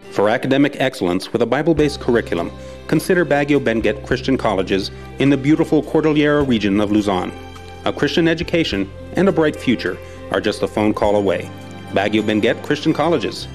For academic excellence with a Bible-based curriculum, consider Baguio Benguet Christian Colleges in the beautiful Cordillera region of Luzon. A Christian education and a bright future are just a phone call away. Baguio Benguet Christian Colleges.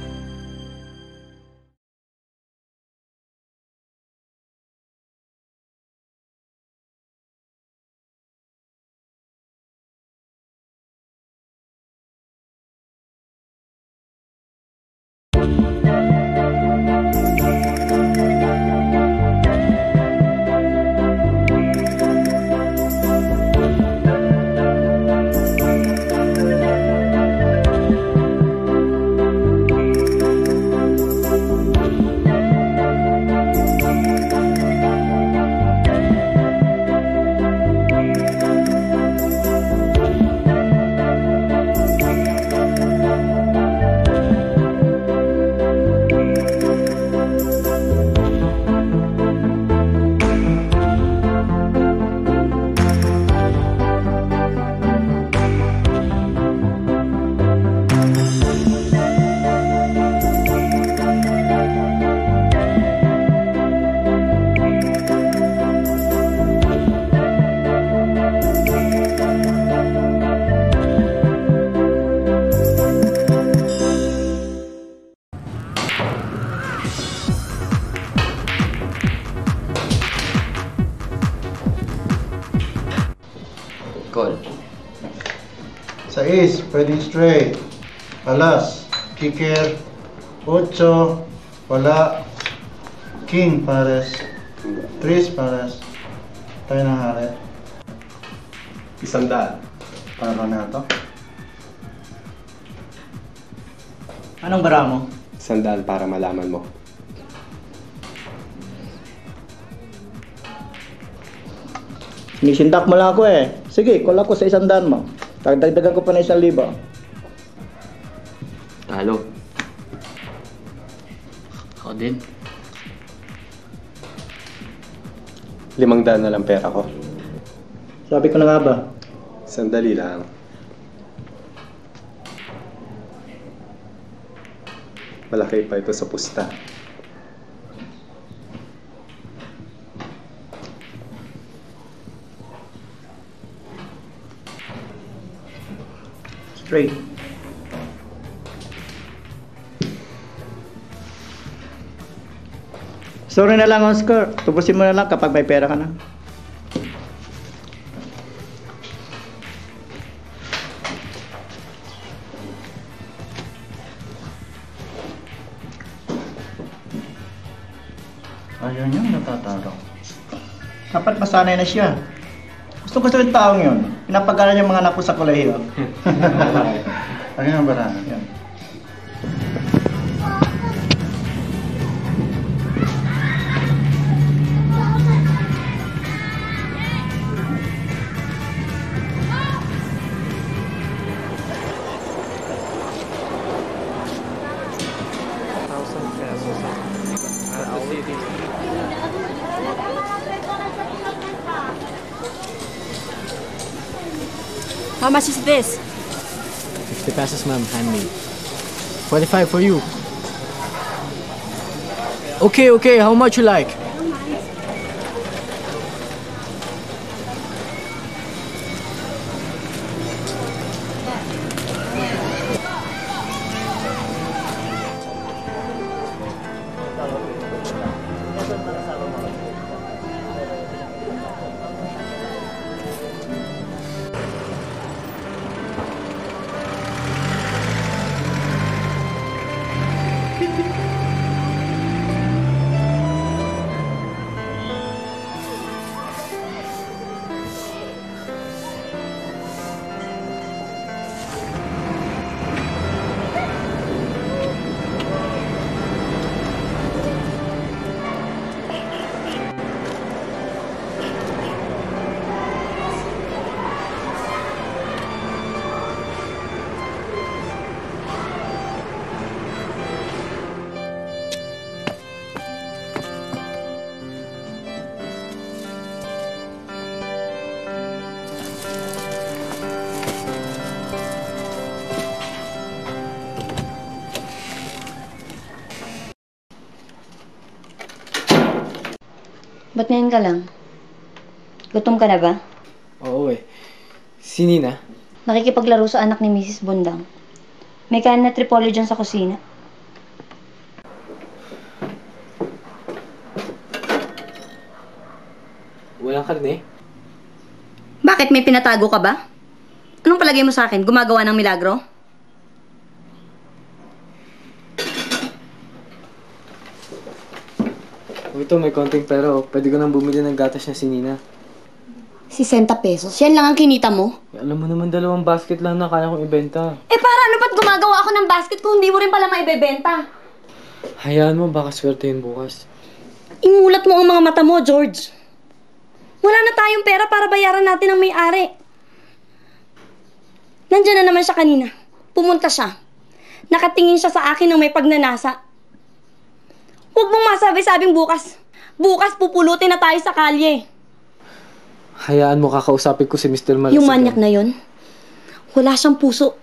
Call. 6, pwedeng straight. Alas, kicker. 8, wala. King, pares. 3, pares. Tayo ng hari. 100. Para na ito. Anong bara mo? 100 para malaman mo. Sinisindak mo lang ako eh. Sige, call ako sa 100 mo. Dagdagan ko pa na 1,000. Talo. Ako din. 500 na lang pera ko. Sabi ko na nga ba? Sandali lang. Malaki pa ito sa pusta. Straight. Sorry na lang, Oscar. Tubusin mo na lang kapag may pera ka na. Ayun yung natatalo. Dapat masanay na siya. Gusto yung taong yun. Pinapagalan yung mga anak ko sa kolehiyo. Ayun ang barana. Yan. How much is this? 50 pesos, ma'am. Handmade. 45 for you. Okay. How much you like? Ba't ngayon ka lang? Gutom ka na ba? Oo eh. Si Nina? Nakikipaglaro sa anak ni Mrs. Bundang. May kanin na tripolyo dyan sa kusina. Walang karne? Bakit? May pinatago ka ba? Anong palagay mo sa akin? Gumagawa ng milagro? Ito, may konting pera. Pwede ko nang bumili ng gatas niya si Nina. 60 pesos? Yan lang ang kinita mo? Eh, alam mo naman, 2 basket lang na kaya kong ibenta. Eh para ano ba't gumagawa ako ng basket kung hindi mo rin pala maibebenta? Hayaan mo, baka swerte yun bukas. Imulat mo ang mga mata mo, George. Wala na tayong pera para bayaran natin ang may-ari. Nandiyan na naman siya kanina. Pumunta siya. Nakatingin siya sa akin ng may pagnanasa. Huwag mong masabi-sabing bukas. Bukas pupulutin na tayo sa kalye. Hayaan mo, kakausapin ko si Mr. Malas. Yung manyak na yon, wala siyang puso.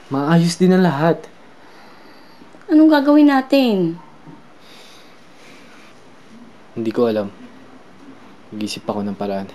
Maayos din ang lahat. Anong gagawin natin? Hindi ko alam. Mag-isip ako ng paraan.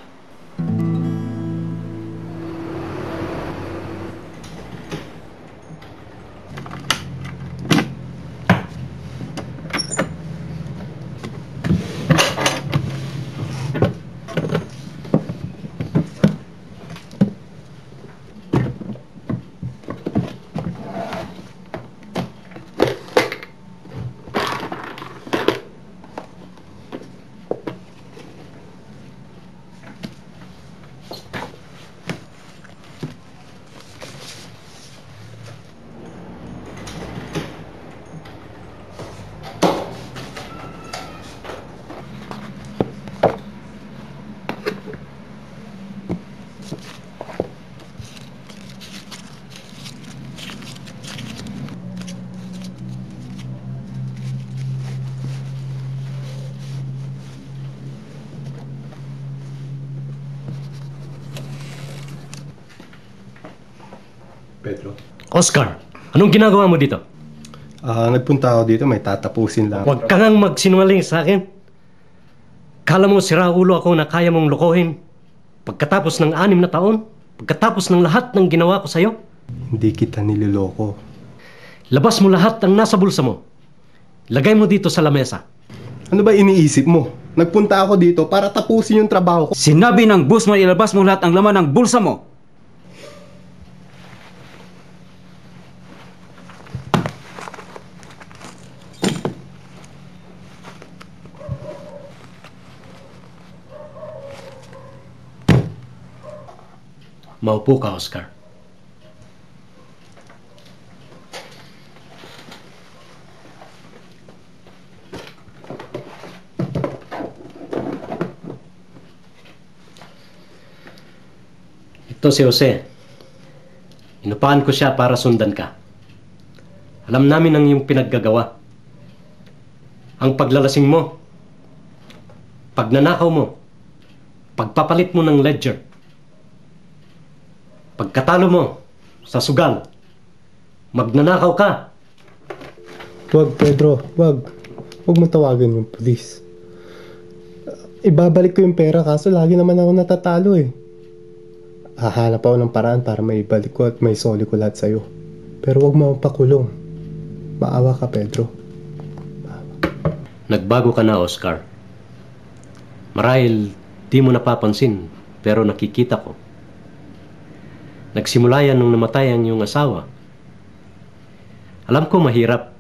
Pedro. Oscar, anong ginagawa mo dito? Nagpunta ako dito, may tatapusin lang. Huwag ka nang magsinungaling sa akin. Kala mo siraulo ako na kaya mong lokohin. Pagkatapos ng 6 na taon, pagkatapos ng lahat ng ginawa ko sa'yo. Hindi kita niloloko. Labas mo lahat ang nasa bulsa mo. Lagay mo dito sa lamesa. Ano ba iniisip mo? Nagpunta ako dito para tapusin yung trabaho ko. Sinabi ng boss mo ilabas mo lahat ang laman ng bulsa mo. Maupo ka, Oscar. Ito si Jose. Inupahan ko siya para sundan ka. Alam namin ang iyong pinaggagawa. Ang paglalasing mo, pagnanakaw mo, pagpapalit mo ng ledger, pagkatalo mo sa sugal, magnanakaw ka. Wag, Pedro. Wag. Huwag mo tawagan yung police. Ibabalik ko yung pera kaso lagi naman ako natatalo eh. Hahanap ako ng paraan para maibalik ko at may soli ko lahat sa'yo. Pero huwag mo pakulong. Maawa ka, Pedro. Nagbago ka na, Oscar. Marahil di mo napapansin, pero nakikita ko. Nagsimula yan nung namatay ang iyong asawa. Alam ko mahirap,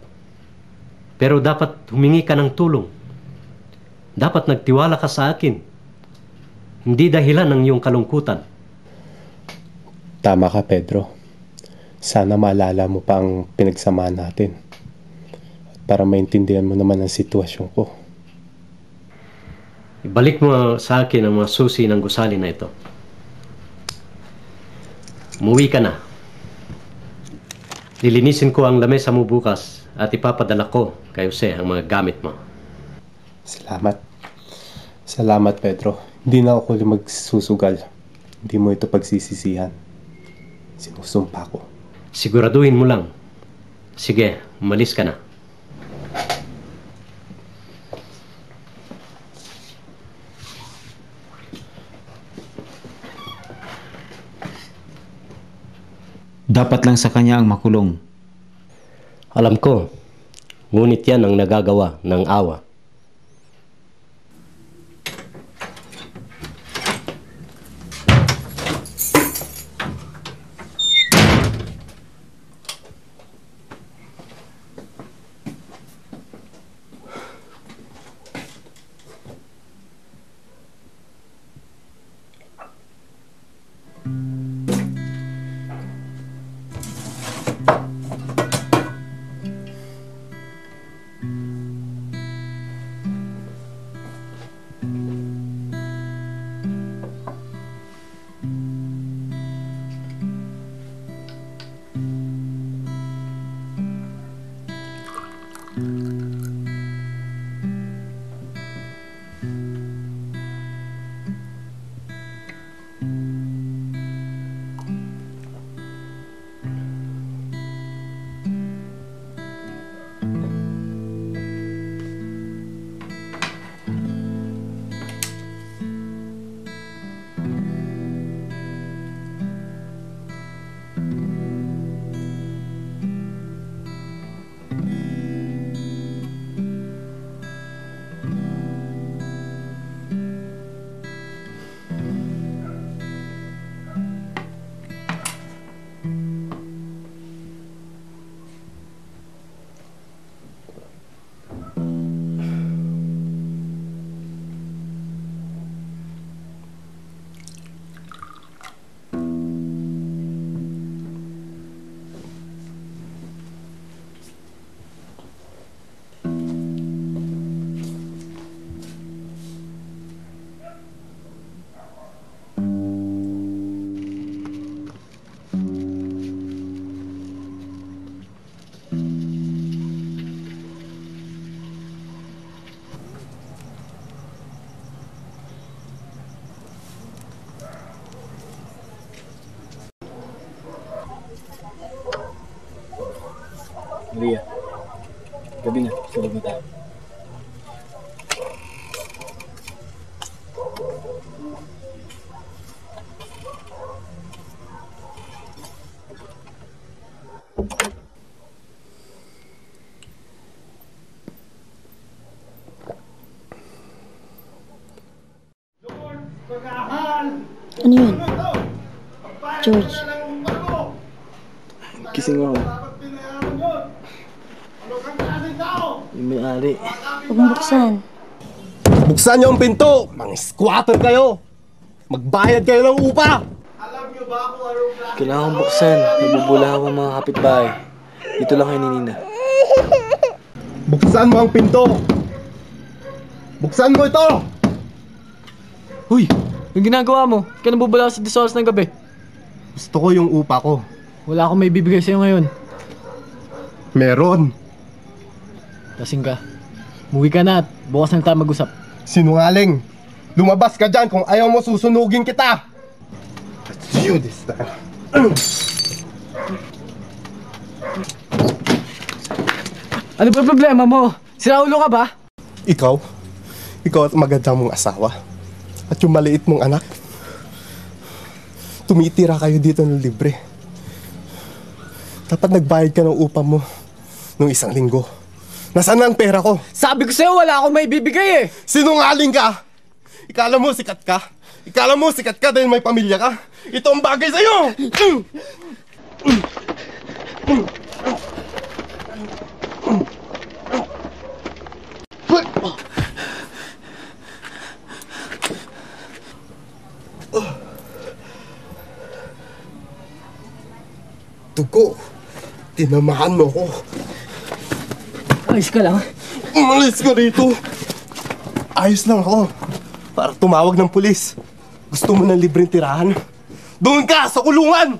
pero dapat humingi ka ng tulong. Dapat nagtiwala ka sa akin. Hindi dahilan ng iyong kalungkutan. Tama ka, Pedro. Sana maalala mo pa ang pinagsamahan natin. Para maintindihan mo naman ang sitwasyon ko. Ibalik mo sa akin ang mga susi ng gusali na ito. Umuwi ka na. Lilinisin ko ang lamesa mo bukas at ipapadala ko kay Jose ang mga gamit mo. Salamat. Salamat, Pedro. Hindi na ako magsusugal. Hindi mo ito pagsisisihan. Sinusumpa ko. Siguraduhin mo lang. Sige, umalis ka na. Dapat lang sa kanya ang makulong. Alam ko, ngunit yan ang nagagawa ng awa. Maria, gabi na. Tulog na tayo. Ano yun? George. Kising mo. Yung may-ari. Huwag mong buksan. Buksan niyo ang pinto! Mga squatter kayo! Magbayad kayo ng upa! Kailangan buksan. Nabubulaw ang mga kapitbahay. Dito lang kay Nina. Buksan mo ang pinto! Buksan mo ito! Huy! Yung ginagawa mo, ka nabubulaw sa 10 oras ng gabi. Gusto ko yung upa ko. Wala akong may bibigay sa'yo ngayon. Meron. Lasing ka. Muwi ka na at bukas na tayo mag-usap. Sinungaling! Lumabas ka dyan kung ayaw mo susunugin kita! Let's do this time. Ano ba problema mo? Siraulo ka ba? Ikaw? Ikaw at maganda mong asawa. At yung maliit mong anak. Tumitira kayo dito ng libre. Dapat nagbayad ka ng upa mo nung 1 linggo. Nasaan na ang pera ko? Sabi ko sa'yo, wala akong may bibigay eh! Sinungaling ka! Ikala mo sikat ka? Ikala mo sikat ka dahil may pamilya ka? Ito ang bagay sa'yo! Tugo! Tinamahan mo ko! Ayos ka lang. Umalis ka rito! Ayos lang ako. Para tumawag ng pulis. Gusto mo ng libreng tirahan? Doon ka! Sa kulungan!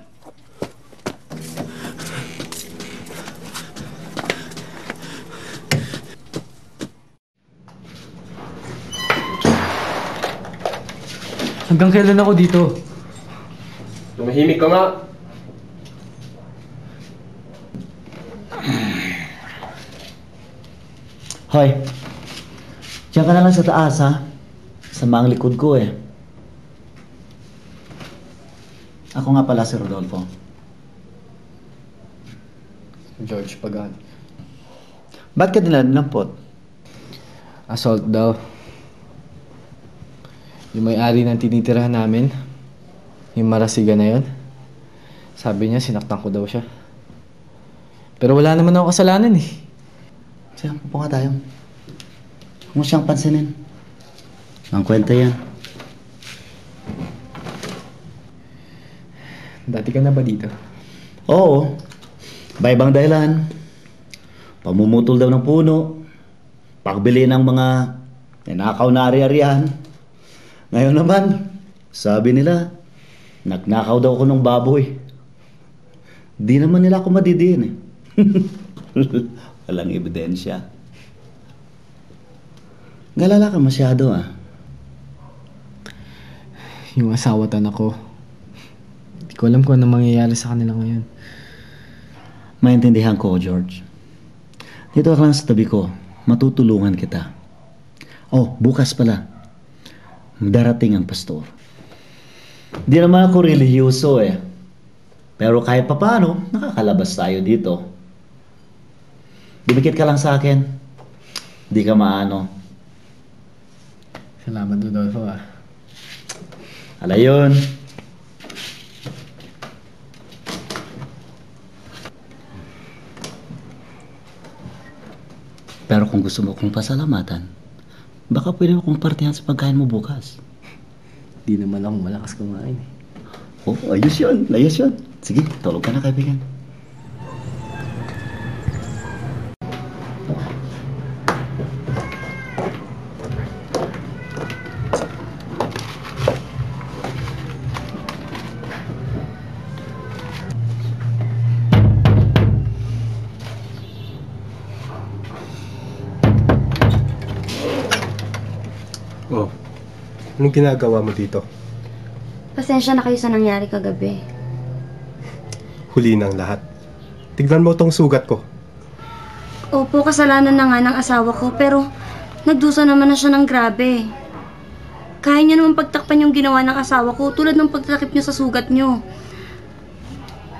Hanggang kailan ako dito? Tumahimik ka nga. Hoy, diyan ka na lang sa taas ha. Sama ang likod ko eh. Ako nga pala si Rodolfo. George Pagan. Ba't ka dinalampot? Assault daw. Yung may-ari ng tinitirahan namin, yung marasiga na yun, sabi niya sinaktan ko daw siya. Pero wala naman ako kasalanan eh. Siya, upo nga tayo. Huwag mo siyang pansinin. Ang kwenta yan. Dati ka na ba dito? Oo. Iba-ibang dahilan. Pamumutol daw ng puno. Pagbili ng mga ninakaw na ari-arihan. Ngayon naman, sabi nila, nagnakaw daw ako ng baboy. Di naman nila ako madidiin eh. Walang ebidensya. Galala ka masyado ah. Yung asawa at anak ko, hindi ko alam kung ano mangyayari sa kanila ngayon. Maintindihan ko, George. Dito ka lang sa tabi ko. Matutulungan kita. Oh, bukas pala. Darating ang pastor. Di naman ako religyoso eh. Pero kahit papaano, nakakalabas tayo dito. Dumikit ka lang sa akin. Di ka maano. Salamat, Rodolfo ah. Ala yun. Pero kung gusto mo kong pasalamatan, baka pwede mo kong partihan sa pagkain mo bukas. Di naman ako malakas kumain eh. Oh, ayos yun. Ayos yun. Sige, tulog ka na, kaibigan. Oh, anong ginagawa mo dito? Pasensya na kayo sa nangyari kagabi. Huli ng lahat. Tignan mo tong sugat ko. Opo, kasalanan na nga ng asawa ko, pero nagdusa naman na siya ng grabe. Kaya niya naman pagtakpan yung ginawa ng asawa ko tulad ng pagtakip niyo sa sugat niyo.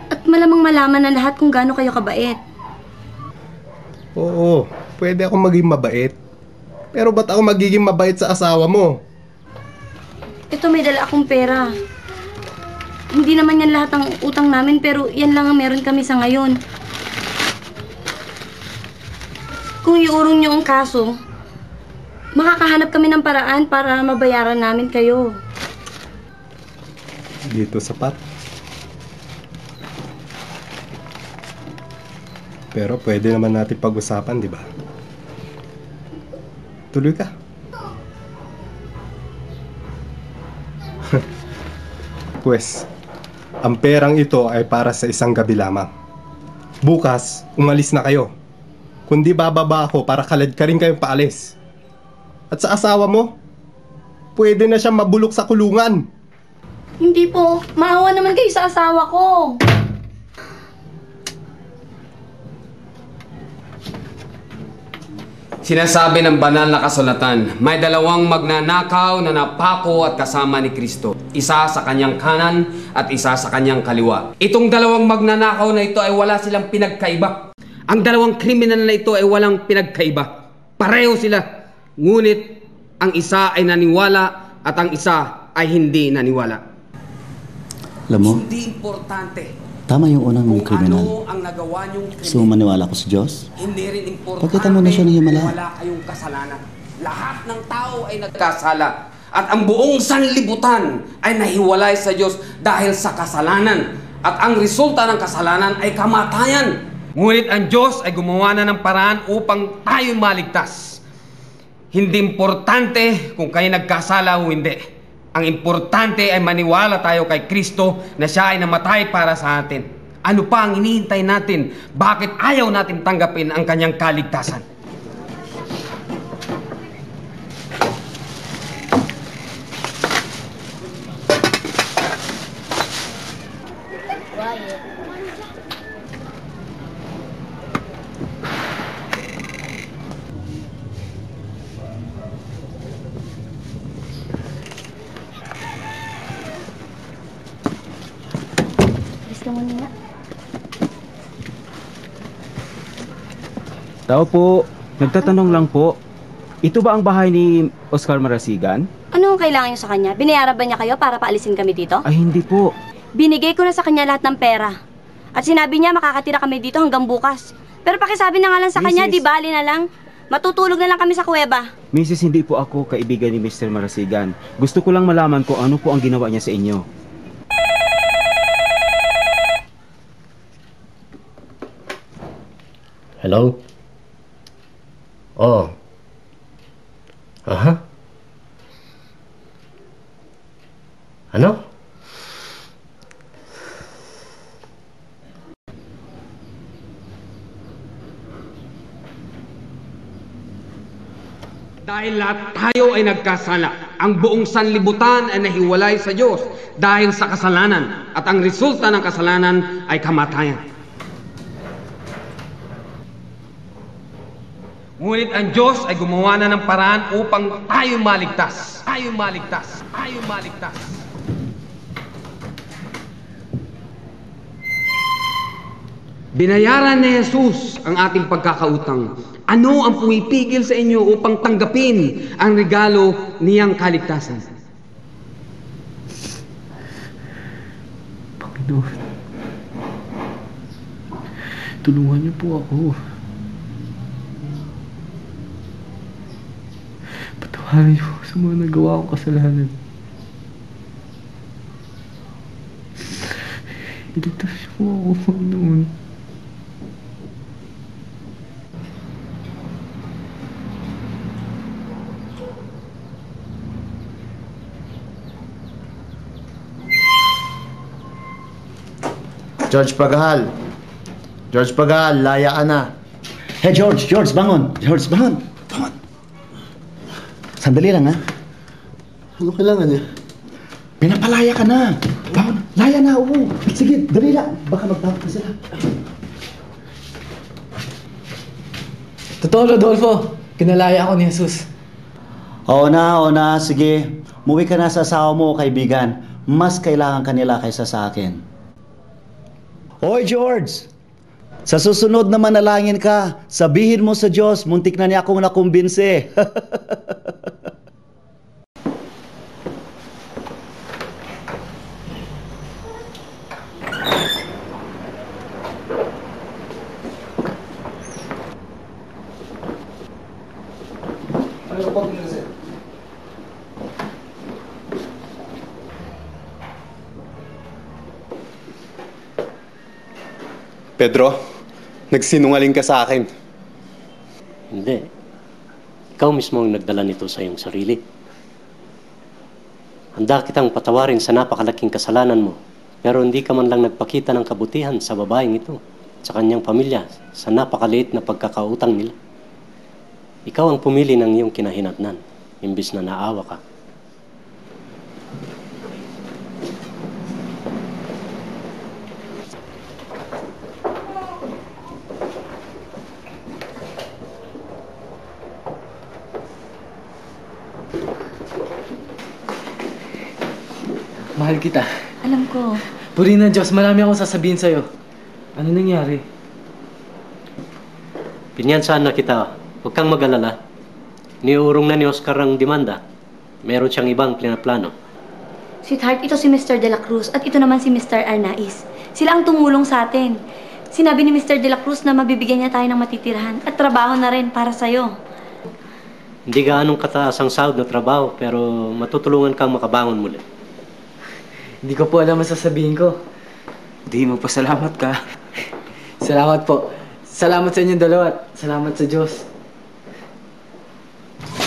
At malamang malaman ng lahat kung gaano kayo kabait. Oo, pwede ako maging mabait. Pero ba't ako magiging mabait sa asawa mo? Ito, may dala akong pera. Hindi naman yan lahat ng utang namin, pero yan lang ang meron kami sa ngayon. Kung iurong niyo ang kaso, makakahanap kami ng paraan para mabayaran namin kayo. Dito sapat. Pero pwede naman natin pag-usapan, di ba? Tuloy ka. Pwes, ang perang ito ay para sa isang gabi lamang. Bukas, umalis na kayo. Kundi bababa ako para kalad ka rin kayong paalis. At sa asawa mo, pwede na siyang mabulok sa kulungan. Hindi po. Maawa naman kayo sa asawa ko. Sinasabi ng banal na kasulatan, may dalawang magnanakaw na napako at kasama ni Kristo. Isa sa kanyang kanan at isa sa kanyang kaliwa. Itong dalawang magnanakaw na ito ay wala silang pinagkaiba. Ang dalawang kriminal na ito ay walang pinagkaiba. Pareho sila. Ngunit ang isa ay naniwala at ang isa ay hindi naniwala. Alam mo, Hindi importante tama yung unang kung kriminal. ano ang nagawa niyong Gusto mo maniwala ko sa Diyos? Hindi rin importante Pagkita mo na siya ng himala. kung wala kayong kasalanan. Lahat ng tao ay nagkasala. At ang buong sanlibutan ay nahiwalay sa Diyos dahil sa kasalanan. At ang resulta ng kasalanan ay kamatayan. Ngunit ang Diyos ay gumawa na ng paraan upang tayo maligtas. Hindi importante kung kayo nagkasala o hindi. Ang importante ay maniwala tayo kay Kristo na siya ay namatay para sa atin. Ano pa ang hinihintay natin? Bakit ayaw natin tanggapin ang kanyang kaligtasan? Gusto mo nila? Tao po, nagtatanong lang po. Ito ba ang bahay ni Oscar Marasigan? Ano ang kailangan niyo sa kanya? Binayaran ba niya kayo para paalisin kami dito? Ay, hindi po. Binigay ko na sa kanya lahat ng pera. At sinabi niya makakatira kami dito hanggang bukas. Pero pakisabi na nga lang sa kanya, Mrs. di bali na lang. Matutulog na lang kami sa kuweba. Mrs. Hindi po ako kaibigan ni Mr. Marasigan. Gusto ko lang malaman kung ano po ang ginawa niya sa inyo. Hello? Oh. Aha. Ano? Dahil lahat tayo ay nagkasala, ang buong sanlibutan ay nahiwalay sa Diyos dahil sa kasalanan, at ang resulta ng kasalanan ay kamatayan. Ngunit ang Diyos ay gumawa na ng paraan upang tayo maligtas. Tayo maligtas. Tayo maligtas. Binayaran ni Jesus ang ating pagkakautang. Ano ang pumipigil sa inyo upang tanggapin ang regalo niyang kaligtasan? Panginoon, tulungan niyo po ako. Patawarin niyo sa mga nagawa kong kasalanan. Iligtas niyo po ako, Panginoon. George Pagahal. George Pagahal, laya ka na. Hey George, bangon. George, bangon. Bangon. Sandali lang ha. Ano kailangan niya? Pinapalaya ka na. Bangon. Laya na, oo. Sige, dali lang. Baka magtawag na sila. Totoo, Rodolfo. Kinalaya ako ni Jesus. Oo na. Sige. Muwi ka na sa asawa mo, kaibigan. Mas kailangan kanila kaysa sa akin. Hoy George! Sa susunod na manalangin ka, sabihin mo sa Diyos, muntik na niya akong nakumbinse. Pedro, nagsinungaling ka sa akin. Hindi. Ikaw mismo ang nagdala nito sa iyong sarili. Handa kitang patawarin sa napakalaking kasalanan mo, pero hindi ka man lang nagpakita ng kabutihan sa babaeng ito, sa kanyang pamilya, sa napakaliit na pagkakautang nila. Ikaw ang pumili ng iyong kinahinatnan, imbis na naawa ka. Mahal kita. Alam ko. Purihin ng Diyos, marami akong sasabihin sa'yo. Ano nangyari? Pinyansaan na kita. Huwag kang mag-alala. Niurong na ni Oscar ang demanda. Meron siyang ibang plano. Sweetheart, ito si Mr. De La Cruz at ito naman si Mr. Arnaiz. Sila ang tumulong sa atin. Sinabi ni Mr. De La Cruz na mabibigyan niya tayo ng matitirahan at trabaho na rin para sa'yo. Hindi gaanong kataas ang sahod na trabaho, pero matutulungan kang makabangon muli. Hindi ko po alam ang sasabihin ko. Di mo pasalamat ka. Salamat po. Salamat sa inyong dalawa at salamat sa Diyos.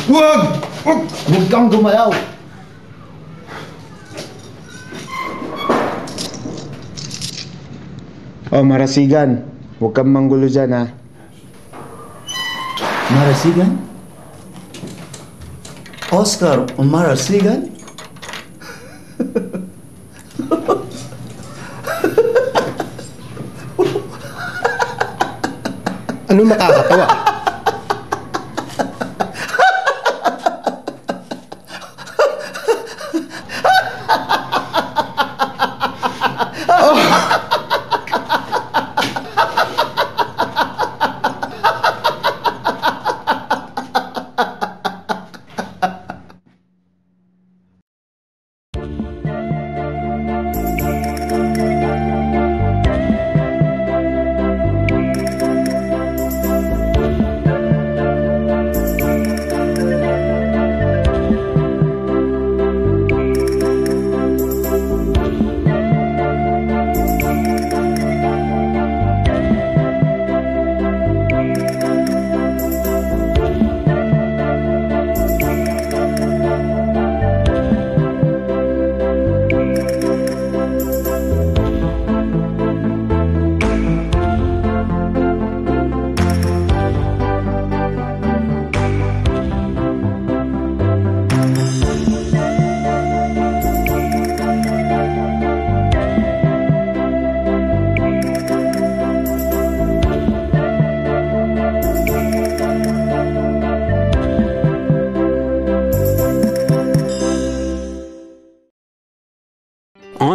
Huwag! Huwag kang gumalaw! Oh, Marasigan. Huwag kang manggulo dyan, ha? Marasigan? Oscar Marasigan? Ano nakakatawa?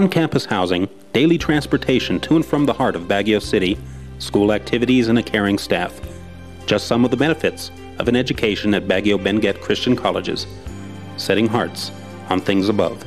on-campus housing, daily transportation to and from the heart of Baguio City, school activities, and a caring staff. Just some of the benefits of an education at Baguio Benguet Christian Colleges, setting hearts on things above.